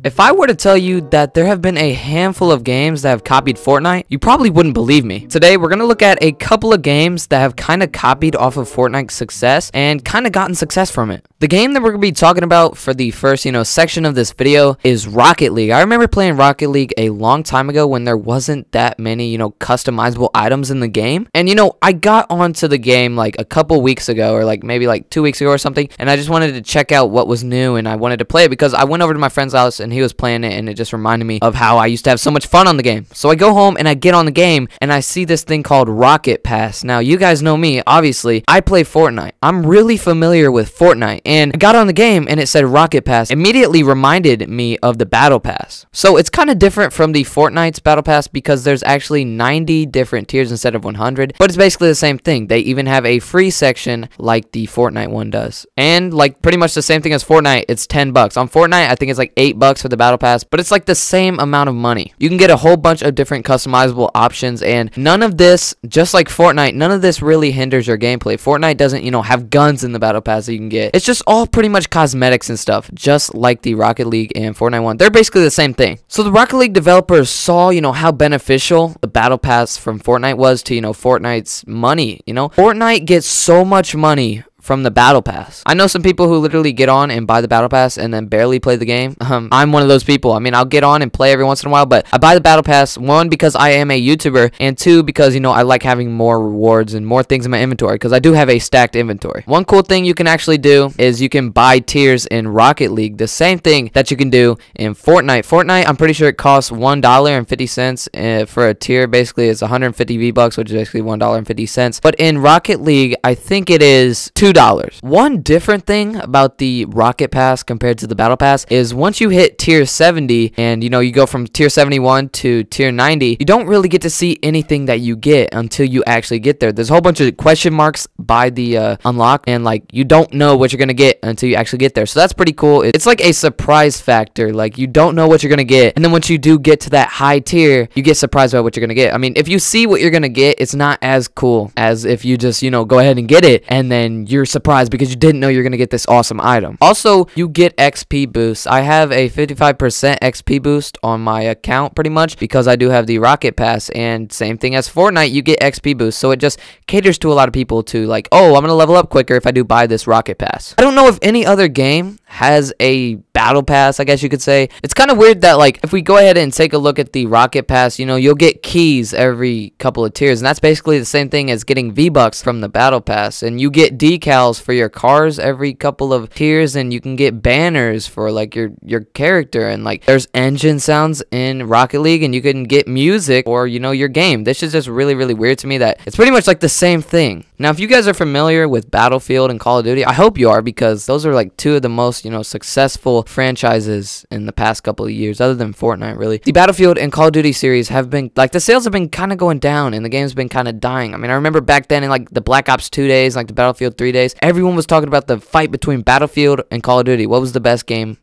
If I were to tell you that there have been a handful of games that have copied Fortnite, you probably wouldn't believe me. Today, we're going to look at a couple of games that have kind of copied off of Fortnite's success and kind of gotten success from it. The game that we're going to be talking about for the first, section of this video is Rocket League. I remember playing Rocket League a long time ago when there wasn't that many, customizable items in the game. And, I got onto the game like a couple weeks ago or maybe 2 weeks ago or something. And I just wanted to check out what was new and I wanted to play it because I went over to my friend's house and he was playing it and it just reminded me of how I used to have so much fun on the game. So I go home and I get on the game and I see this thing called Rocket Pass. Now, you guys know me, obviously. I play Fortnite. I'm really familiar with Fortnite. And I got on the game and it said Rocket Pass. Immediately reminded me of the Battle Pass. So it's kind of different from the Fortnite's Battle Pass because there's actually 90 different tiers instead of 100. But it's basically the same thing. They even have a free section like the Fortnite one does. And pretty much the same thing as Fortnite, it's 10 bucks. On Fortnite, I think it's 8 bucks for the Battle Pass, but it's the same amount of money. You can get a whole bunch of different customizable options, and none of this, just like Fortnite, none of this really hinders your gameplay. Fortnite doesn't, have guns in the Battle Pass that you can get. It's just all pretty much cosmetics and stuff, just like the Rocket League and Fortnite one. They're basically the same thing. So the Rocket League developers saw, how beneficial the Battle Pass from Fortnite was to, Fortnite's money, Fortnite gets so much money from the Battle Pass. I know some people who literally get on and buy the Battle Pass and then barely play the game. I'm one of those people. I mean, I'll get on and play every once in a while, but I buy the Battle Pass, one, because I am a YouTuber, and two, because, I like having more rewards and more things in my inventory, because I do have a stacked inventory. One cool thing you can actually do is you can buy tiers in Rocket League, the same thing that you can do in Fortnite. Fortnite, I'm pretty sure it costs $1.50 for a tier. Basically, it's 150 V-Bucks, which is basically $1.50. But in Rocket League, I think it is $2. One different thing about the Rocket Pass compared to the Battle Pass is once you hit tier 70 and you go from tier 71 to tier 90, you don't really get to see anything that you get until you actually get there. There's a whole bunch of question marks by the unlock, and you don't know what you're gonna get until you actually get there. So that's pretty cool. It's like a surprise factor. You don't know what you're gonna get, and then once you do get to that high tier, you get surprised by what you're gonna get. I mean, if you see what you're gonna get, it's not as cool as if you just go ahead and get it and then you're surprised because you didn't know you're gonna get this awesome item. Also, you get XP boosts. I have a 55% XP boost on my account pretty much because I do have the Rocket Pass, and same thing as Fortnite, you get XP boosts. So it just caters to a lot of people to oh, I'm gonna level up quicker if I do buy this Rocket Pass. I don't know if any other game has a Battle Pass, I guess you could say. It's kind of weird that if we go ahead and take a look at the Rocket Pass, you'll get keys every couple of tiers, and that's basically the same thing as getting V-Bucks from the Battle Pass, and you get decals for your cars every couple of tiers, and you can get banners for your character, and there's engine sounds in Rocket League, and you can get music or your game. This is just really, really weird to me that it's pretty much the same thing. Now, if you guys are familiar with Battlefield and Call of Duty, I hope you are, because those are two of the most successful franchises in the past couple of years, other than Fortnite, really. The Battlefield and Call of Duty series have been the sales have been kind of going down and the game's been kind of dying. I mean, I remember back then in the Black Ops 2 days, the Battlefield 3 days, everyone was talking about the fight between Battlefield and Call of Duty. What was the best game,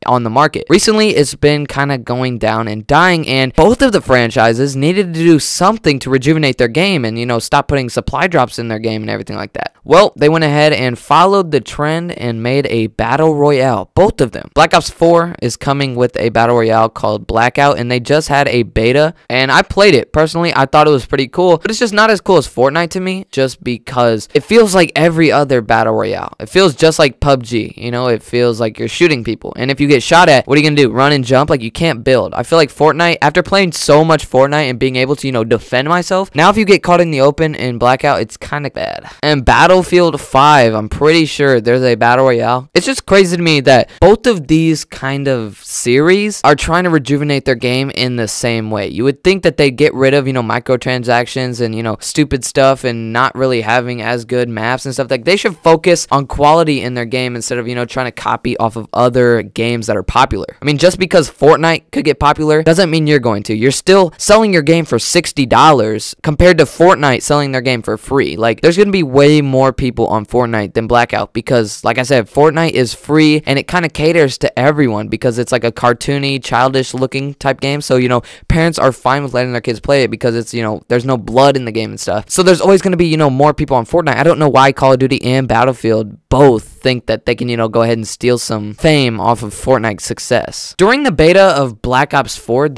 on the market? Recently, it's been kind of going down and dying, and both of the franchises needed to do something to rejuvenate their game and, stop putting supply drops in their game and everything like that. Well, they went ahead and followed the trend and made a Battle Royale. Both of them. Black Ops 4 is coming with a Battle Royale called Blackout, and they just had a beta, and I played it. Personally, I thought it was pretty cool, but it's just not as cool as Fortnite to me, just because it feels like every other Battle Royale. It feels just like PUBG, it feels like you're shooting people, and if you get shot at, what are you gonna do? Run and jump? You can't build. I feel like Fortnite, after playing so much Fortnite and being able to, defend myself, now if you get caught in the open in Blackout, it's kind of bad. And Battlefield 5, I'm pretty sure there's a Battle Royale. It's just crazy to me that both of these kind of series are trying to rejuvenate their game in the same way. You would think that they get rid of, microtransactions and, stupid stuff and not really having as good maps and stuff. They should focus on quality in their game instead of, trying to copy off of other games that are popular. I mean, just because Fortnite could get popular doesn't mean you're going to. You're still selling your game for $60 compared to Fortnite selling their game for free. There's going to be way more people on Fortnite than Blackout because, like I said, Fortnite is free and it kind of caters to everyone because it's a cartoony, childish looking type game. So, parents are fine with letting their kids play it because it's, there's no blood in the game and stuff. So there's always going to be, more people on Fortnite. I don't know why Call of Duty and Battlefield both think that they can, you know, go ahead and steal some fame off of Fortnite's success. During the beta of Black Ops 4,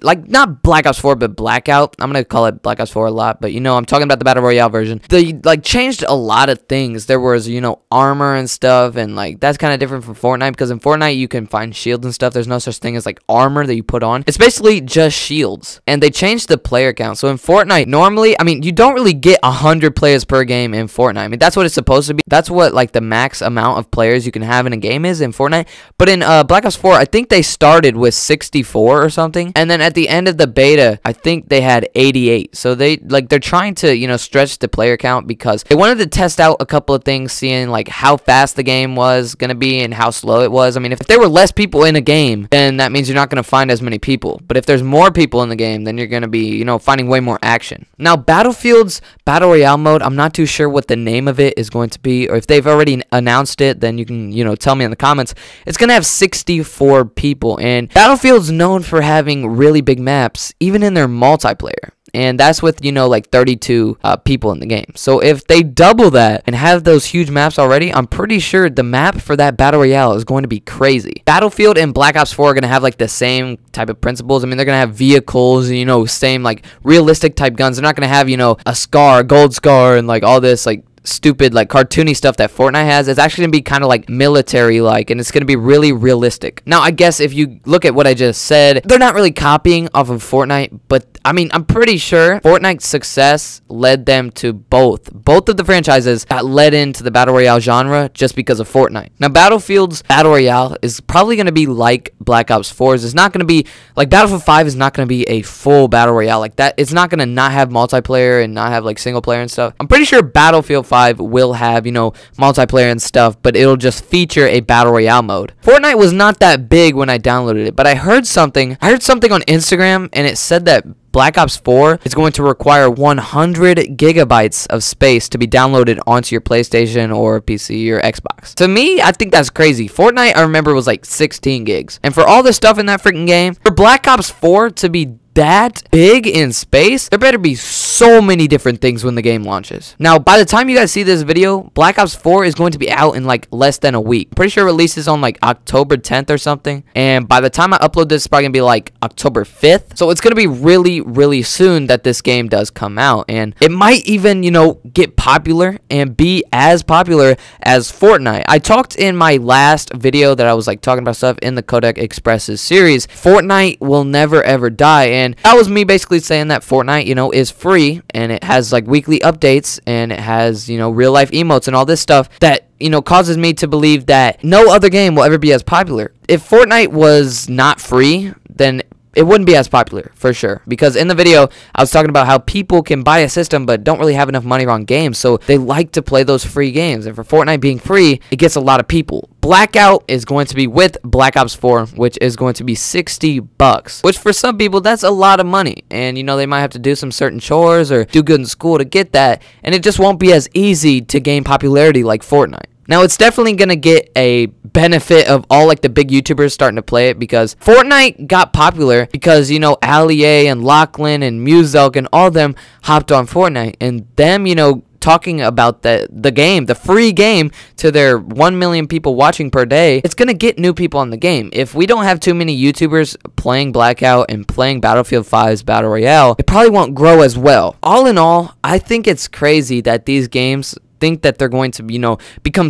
like not Black Ops 4, but Blackout. I'm gonna call it Black Ops 4 a lot, but you know, I'm talking about the Battle Royale version. They like changed a lot of things. There was, you know, armor and stuff, and like that's kind of different from Fortnite, because in Fortnite you can find shields and stuff. There's no such thing as like armor that you put on. It's basically just shields, and they changed the player count. So in Fortnite, normally, I mean, you don't really get 100 players per game in Fortnite. I mean, that's what it's supposed to be. That's what like the max amount of players you can have in a game is in Fortnite. But in Black Ops 4, I think they started with 64 or something, and then at the end of the beta, I think they had 88. So they're trying to, you know, stretch the player count because they wanted to test out a couple of things, seeing like how fast the game was gonna be and how slow it was. I mean, if there were less people in a game, then that means you're not gonna find as many people. But if there's more people in the game, then you're gonna be, you know, finding way more action. Now, Battlefield's Battle Royale mode, I'm not too sure what the name of it is going to be, or if they've already announced it, then you can, you know, tell me in the comments. It's gonna have 64 people, and Battlefield's known for having really big maps, even in their multiplayer. And that's with, you know, like 32 people in the game. So if they double that and have those huge maps already, I'm pretty sure the map for that Battle Royale is going to be crazy. Battlefield and Black Ops 4 are going to have like the same type of principles. I mean, they're going to have vehicles, you know, same like realistic type guns. They're not going to have, you know, a SCAR, gold SCAR, and like all this like stupid like cartoony stuff that Fortnite has. It's actually gonna be kind of like military like, and it's gonna be really realistic. Now, I guess if you look at what I just said, they're not really copying off of Fortnite, but I mean, I'm pretty sure Fortnite's success led them to both of the franchises got led into the Battle Royale genre just because of Fortnite. Now, Battlefield's Battle Royale is probably going to be like Black Ops 4's. It's not going to be like Battlefield 5 is not going to be a full Battle Royale like that. It's not going to not have multiplayer and not have like single player and stuff. I'm pretty sure Battlefield 5 will have, you know, multiplayer and stuff, but it'll just feature a Battle Royale mode. Fortnite was not that big when I downloaded it, but I heard something on Instagram, and it said that Black Ops 4 is going to require 100 gigabytes of space to be downloaded onto your PlayStation or PC or Xbox. To me, I think that's crazy. Fortnite, I remember, was like 16 gigs. And for all the stuff in that freaking game, for Black Ops 4 to be that big in space, there better be so many different things when the game launches. Now, by the time you guys see this video, Black Ops 4 is going to be out in like less than a week. Pretty sure it releases on like October 10th or something, and by the time I upload this, it's probably gonna be like October 5th. So it's gonna be really soon that this game does come out, and it might even, you know, get popular and be as popular as Fortnite. I talked in my last video that I was like talking about stuff in the Codec Expresses series. Fortnite will never ever die. And that was me basically saying that Fortnite, you know, is free, and it has like weekly updates, and it has, you know, real life emotes and all this stuff that, you know, causes me to believe that no other game will ever be as popular. If Fortnite was not free, then it wouldn't be as popular, for sure. Because in the video, I was talking about how people can buy a system but don't really have enough money on games, so they like to play those free games. And for Fortnite being free, it gets a lot of people. Blackout is going to be with Black Ops 4, which is going to be $60, which for some people, that's a lot of money. And, you know, they might have to do some certain chores or do good in school to get that, and it just won't be as easy to gain popularity like Fortnite. Now, it's definitely going to get a benefit of all like the big YouTubers starting to play it, because Fortnite got popular because, you know, Ali and Lachlan and Muzelk and all of them hopped on Fortnite, and them, you know, talking about the game, the free game, to their 1 million people watching per day, it's going to get new people on the game. If we don't have too many YouTubers playing Blackout and playing Battlefield 5's Battle Royale, it probably won't grow as well. All in all, I think it's crazy that these games think that they're going to, you know, become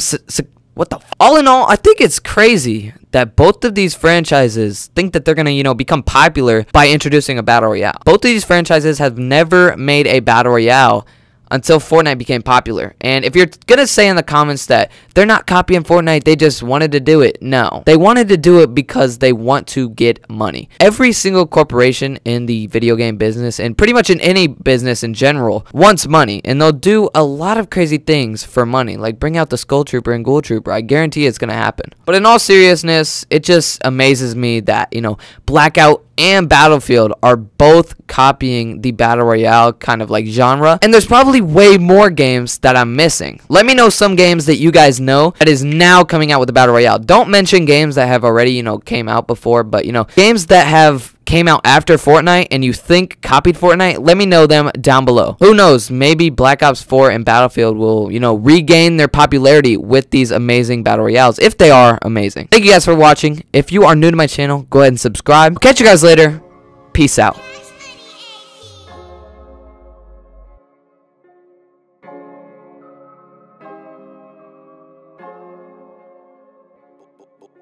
all in all, I think it's crazy that both of these franchises think that they're going to, you know, become popular by introducing a Battle Royale. Both of these franchises have never made a Battle Royale until Fortnite became popular. And if you're gonna say in the comments that they're not copying Fortnite, they just wanted to do it, no. They wanted to do it because they want to get money. Every single corporation in the video game business, and pretty much in any business in general, wants money. And they'll do a lot of crazy things for money, like bring out the Skull Trooper and Ghoul Trooper. I guarantee it's gonna happen. But in all seriousness, it just amazes me that, you know, Blackout and Battlefield are both copying the Battle Royale kind of like genre, and there's probably way more games that I'm missing. Let me know some games that you guys know that is now coming out with the Battle Royale. Don't mention games that have already, you know, came out before, but, you know, games that have came out after Fortnite and you think copied Fortnite, let me know them down below. Who knows, maybe Black Ops 4 and Battlefield will, you know, regain their popularity with these amazing battle royales, if they are amazing. Thank you guys for watching. If you are new to my channel, go ahead and subscribe. Catch you guys later. Peace out.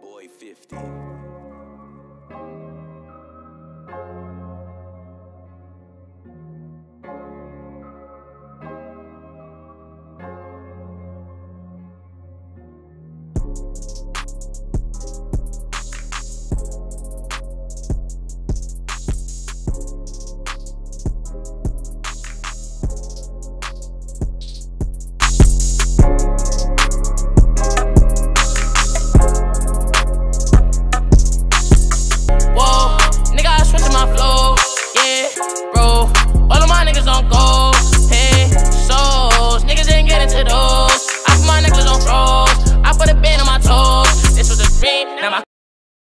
Boy 50. Now my